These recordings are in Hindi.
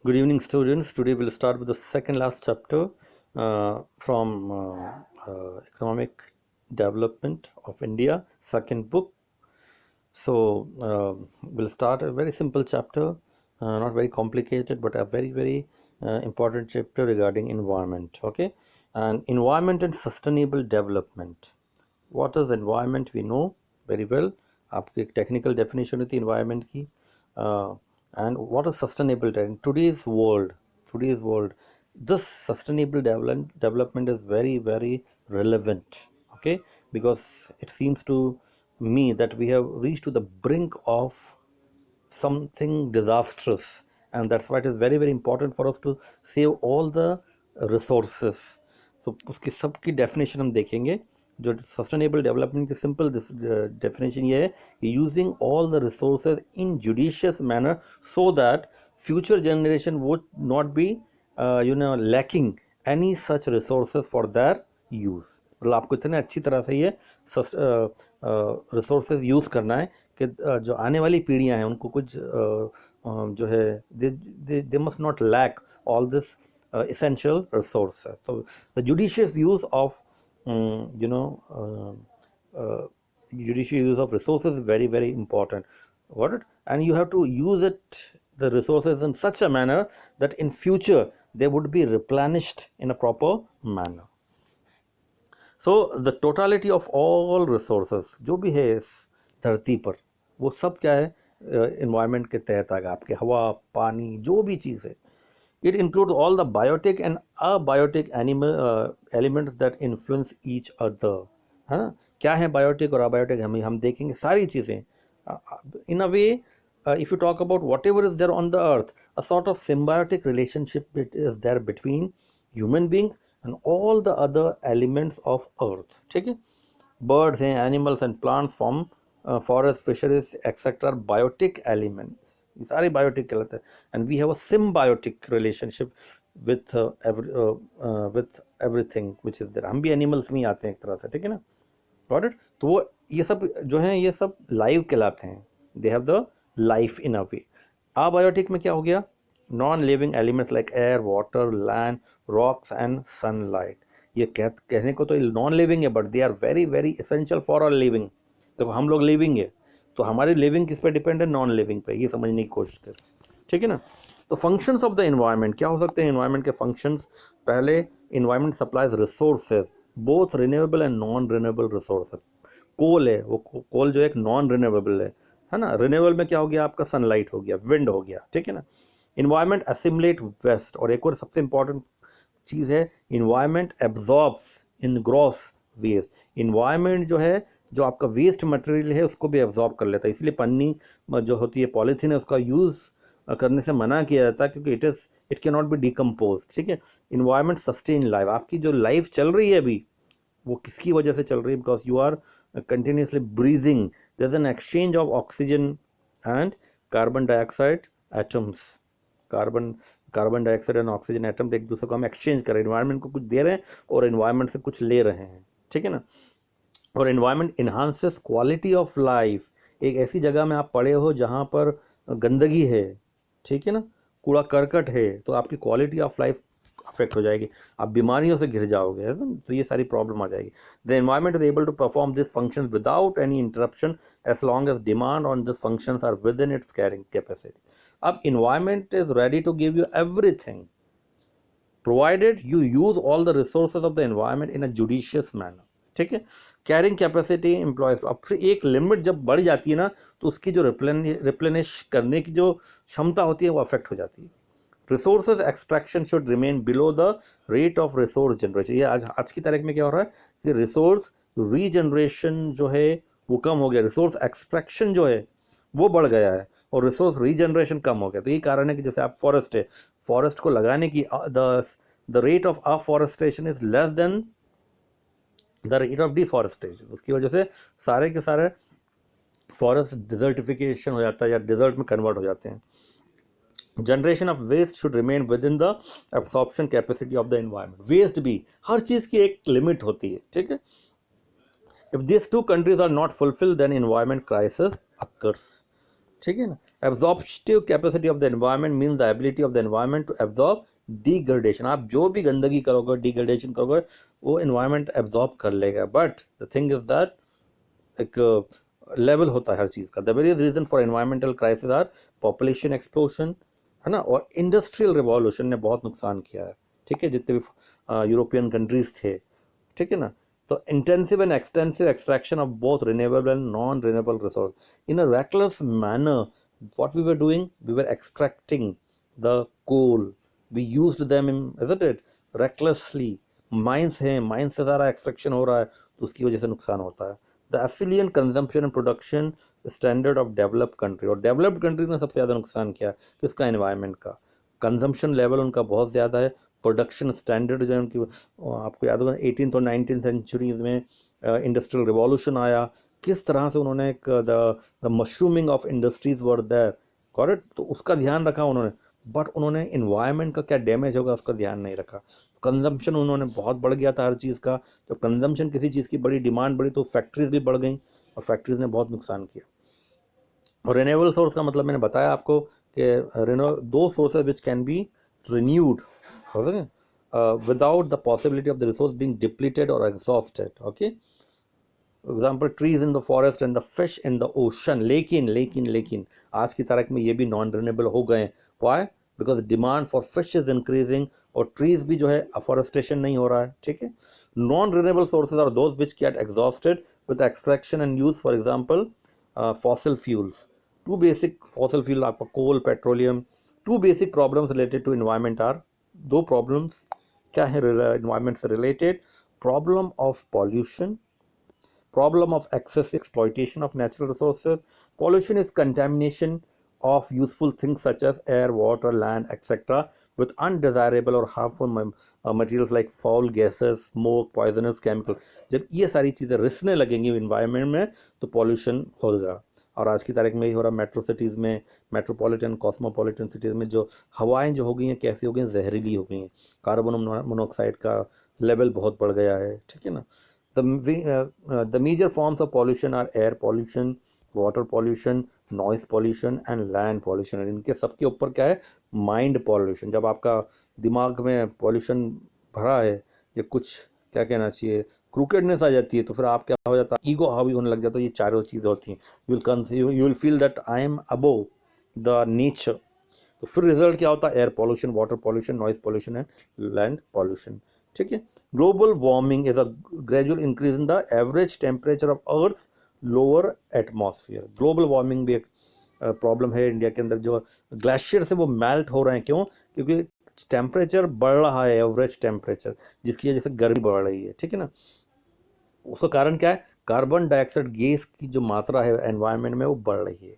Good evening, students. Today we'll start with the second last chapter from Economic Development of India, second book. So we'll start a very simple chapter, not very complicated, but a very important chapter regarding environment. Okay, and environment and sustainable development. What is environment? We know very well. आपकी एक टेक्निकल डेफिनेशन होती है environment की. And what is sustainable in today's world, this sustainable development is very relevant. Okay, because it seems to me that we have reached to the brink of something disastrous, and that's why it is very important for us to save all the resources. So उसकी सबकी डेफिनेशन हम देखेंगे. जो सस्टेनेबल डेवलपमेंट की सिंपल डेफिनेशन ये है कि using all the resources in judicious manner so that future generation would not be lacking any such resources for their use. मतलब आपको इतने अच्छी तरह से ये रिसोर्सेज यूज़ करना है कि जो आने वाली पीढ़ियां हैं उनको कुछ जो है they must not lack all this essential resources. So the judicious use of judicious use of resources is very important. Got it? And you have to use the resources in such a manner that in future they would be replenished in a proper manner. So the totality of all resources जो भी है इस धरती पर वो सब क्या है environment के तहत आएगा. आपके हवा, पानी, जो भी चीज़ है. It includes all the biotic and abiotic elements that influence each other. है ना? क्या है biotic और abiotic हम देखेंगे सारी चीज़ें. In a way, if you talk about whatever is there on the earth, a sort of symbiotic relationship is there between human beings and all the other elements of earth. ठीक है? Birds and animals and plants from forest, fisheries, etc. biotic elements. ये सारे बायोटिक कहलाते हैं. And we have a symbiotic relationship with everything which is there. हम भी एनिमल्स में ही आते हैं एक तरह से. ठीक है ना? Got it? तो वो ये सब जो हैं ये सब लाइव कहलाते हैं. They have the life in a way. Abiotic में क्या हो गया? Non living elements like air, water, land, rocks and sunlight. ये कहने को तो नॉन लिविंग है but they are very essential for our living. देखो हम लोग लिविंग है तो हमारी लिविंग किस पे डिपेंड है? नॉन लिविंग पे. ये समझने की कोशिश करें. ठीक है ना? तो फंक्शंस ऑफ द एनवायरनमेंट क्या हो सकते हैं? एनवायरनमेंट के फंक्शंस. पहले environment supplies resources, both renewable and non renewable resources. Coal है, वो कोल जो एक नॉन रिन्यूएबल है ना? रिन्यूएबल में क्या हो गया? आपका सनलाइट हो गया, विंड हो गया. ठीक है ना? Environment assimilate waste. और एक और सबसे इंपॉर्टेंट चीज़ है, environment absorbs in gross waste. Environment जो है, जो आपका वेस्ट मटेरियल है उसको भी एब्जॉर्ब कर लेता है. इसलिए पन्नी जो होती है, पॉलीथीन है, उसका यूज़ करने से मना किया जाता है क्योंकि it can not be decompose. ठीक है? Environment sustain life. आपकी जो लाइफ चल रही है अभी वो किसकी वजह से चल रही है? Because you are continuously breathing. There is an exchange of oxygen and carbon dioxide atoms. Carbon dioxide and oxygen atoms एक दूसरे को हम एक्सचेंज कर रहे हैं. इन्वायरमेंट को कुछ दे रहे हैं और इन्वायरमेंट से कुछ ले रहे हैं. ठीक है ना? और environment enhances quality of life. एक ऐसी जगह में आप पड़े हो जहाँ पर गंदगी है, ठीक है ना, कूड़ा करकट है, तो आपकी क्वालिटी ऑफ लाइफ अफेक्ट हो जाएगी. आप बीमारियों से घिर जाओगे, है ना? तो ये सारी प्रॉब्लम आ जाएगी. The environment is able to perform this functions without any interruption as long as demand on this functions are within its carrying capacity. अब environment is ready to give you everything provided you use all the resources of the environment in a judicious manner. ठीक है? Carrying capacity employees. अब फिर एक लिमिट जब बढ़ जाती है ना तो उसकी जो रिप्लेनिश करने की जो क्षमता होती है वो अफेक्ट हो जाती है. Resources extraction should remain below the rate of resource generation. ये आज की तारीख में क्या हो रहा है कि रिसोर्स रीजनरेशन जो है वो कम हो गया, रिसोर्स एक्सट्रैक्शन जो है वो बढ़ गया है और रिसोर्स रीजनरेशन कम हो गया. तो ये कारण है कि जैसे आप फॉरेस्ट है, फॉरेस्ट को लगाने की the rate of afforestation is less than the rate of deforestation. उसकी वजह से सारे के सारे फॉरेस्ट डिजर्टिफिकेशन हो जाता है या डिजर्ट में कन्वर्ट हो जाते हैं. Generation of waste should remain within the absorption capacity of the environment. Waste भी, हर चीज़ की एक लिमिट होती है. ठीक है? If this two countries are not fulfil then environment crisis occurs. ठीक है ना। Absorptive capacity of the environment means the ability of the environment to absorb degradation. आप जो भी गंदगी करोगे, डिग्रेडेशन करोगे, वो एनवायरनमेंट एब्जॉर्ब कर लेगा। But the thing is that एक लेवल होता है हर चीज़ का। The various reason for environmental crisis are population explosion, है ना, और इंडस्ट्रियल रिवॉल्यूशन ने बहुत नुकसान किया है, ठीक है, जितने भी यूरोपियन कंट्रीज थे, ठीक है ना। तो intensive and extensive extraction of both renewable and non renewable resource in a reckless manner, what we were doing, we were extracting the coal, we used them in, isn't it, recklessly। Mines हैं, माइंस से सारा एक्सट्रैक्शन हो रहा है, तो उसकी वजह से नुकसान होता है। The एफिलियन consumption and production standard of developed country, और डेवलप्ड कंट्री ने सबसे ज़्यादा नुकसान किया किसका, एनवायरनमेंट का। कंजम्पशन लेवल उनका बहुत ज़्यादा है, प्रोडक्शन स्टैंडर्ड जो है उनकी, आपको याद होगा 18th और 19th सेंचुरीज में इंडस्ट्रियल रिवॉल्यूशन आया, किस तरह से उन्होंने एक the mushrooming of industries were there, correct, तो उसका ध्यान रखा उन्होंने। बट उन्होंने इन्वायरमेंट का क्या डैमेज होगा उसका ध्यान नहीं रखा। कंजम्पशन उन्होंने बहुत बढ़ गया था हर चीज़ का। जब कंजम्पशन किसी चीज़ की बड़ी डिमांड बढ़ी तो फैक्ट्रीज भी बढ़ गई, और फैक्ट्रीज ने बहुत नुकसान किया। और रिन्यूएबल सोर्स का मतलब मैंने बताया आपको कि दो sources which can be renewed without the possibility of the resource being depleted or exhausted, okay। Example trees in the forest and the fish in the ocean. लेकिन आज की तारीख में ये भी नॉन रिन्यूएबल हो गए। Why? Because demand for fish is increasing, और ट्रीज भी जो है अफॉरेस्टेशन नहीं हो रहा है, ठीक है। Non renewable sources are those which get exhausted with extraction and use, for example fossil fuels. Two basic fossil fuel, आपका coal, petroleum. Two basic problems related to environment are, दो प्रॉब्लम्स क्या है इन्वायरमेंट से related, problem of pollution, problem of excess exploitation of natural resources। Pollution is contamination of useful things such as air, water, land, etc. with undesirable or harmful materials like foul gases, smoke, poisonous chemicals। जब ये सारी चीज़ें रिसने लगेंगी इन्वायरमेंट में तो पॉल्यूशन होगा। और आज की तारीख में यही हो रहा है मेट्रो सिटीज़ में, मेट्रोपॉलिटन कॉस्मोपॉलिटन सिटीज़ में जो हवाएं जो हो गई हैं कैसी हो गई हैं, जहरीली हो गई हैं। कार्बन मोनोऑक्साइड का लेवल बहुत बढ़ गया है, ठीक है ना। The major forms of pollution are air pollution, water pollution, noise pollution and land pollution। इनके सबके ऊपर क्या है, माइंड पॉल्यूशन। जब आपका दिमाग में पॉल्यूशन भरा है या कुछ क्या कहना चाहिए क्रूकेडनेस आ जाती है, तो फिर आप क्या हो जाता है, ईगो हावी होने लग जाता है। ये चारों चीज़ें होती हैं। You will feel that I am above the nature. तो फिर रिजल्ट क्या होता है, air pollution, water pollution, noise pollution and land pollution, ठीक है। Global warming is a gradual increase in the average temperature of earth lower atmosphere. Global warming भी एक प्रॉब्लम है इंडिया के अंदर। जो ग्लेशियर से वो मेल्ट हो रहे हैं, क्यों? क्योंकि टेम्परेचर बढ़ रहा है, एवरेज टेम्परेचर, जिसकी वजह से गर्मी बढ़ रही है, ठीक है ना। उसका कारण क्या है, कार्बन डाइऑक्साइड गैस की जो मात्रा है एनवायरनमेंट में वो बढ़ रही है।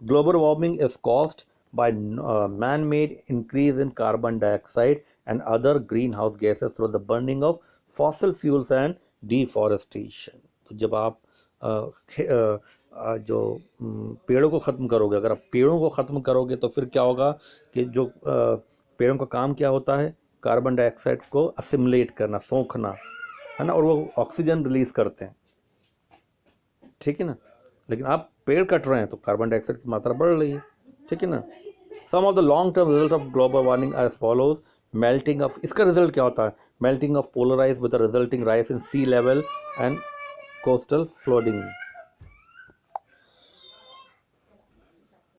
Global warming is caused by man-made increase in carbon dioxide and other greenhouse gases through the burning of fossil fuels and deforestation। तो जब आप जो पेड़ों को ख़त्म करोगे, अगर आप पेड़ों को ख़त्म करोगे तो फिर क्या होगा कि जो पेड़ों का काम क्या होता है, कार्बन डाइऑक्साइड को असिमुलेट करना, सोखना, है ना, और वो ऑक्सीजन रिलीज करते हैं, ठीक है ना। लेकिन आप पेड़ कट रहे हैं तो कार्बन डाइऑक्साइड की मात्रा बढ़ रही है, ठीक है ना। Some of the long term result of global warming as follows. Melting of, इसका रिजल्ट क्या होता है, melting of polar ice with the resulting rise in sea level and coastal flooding.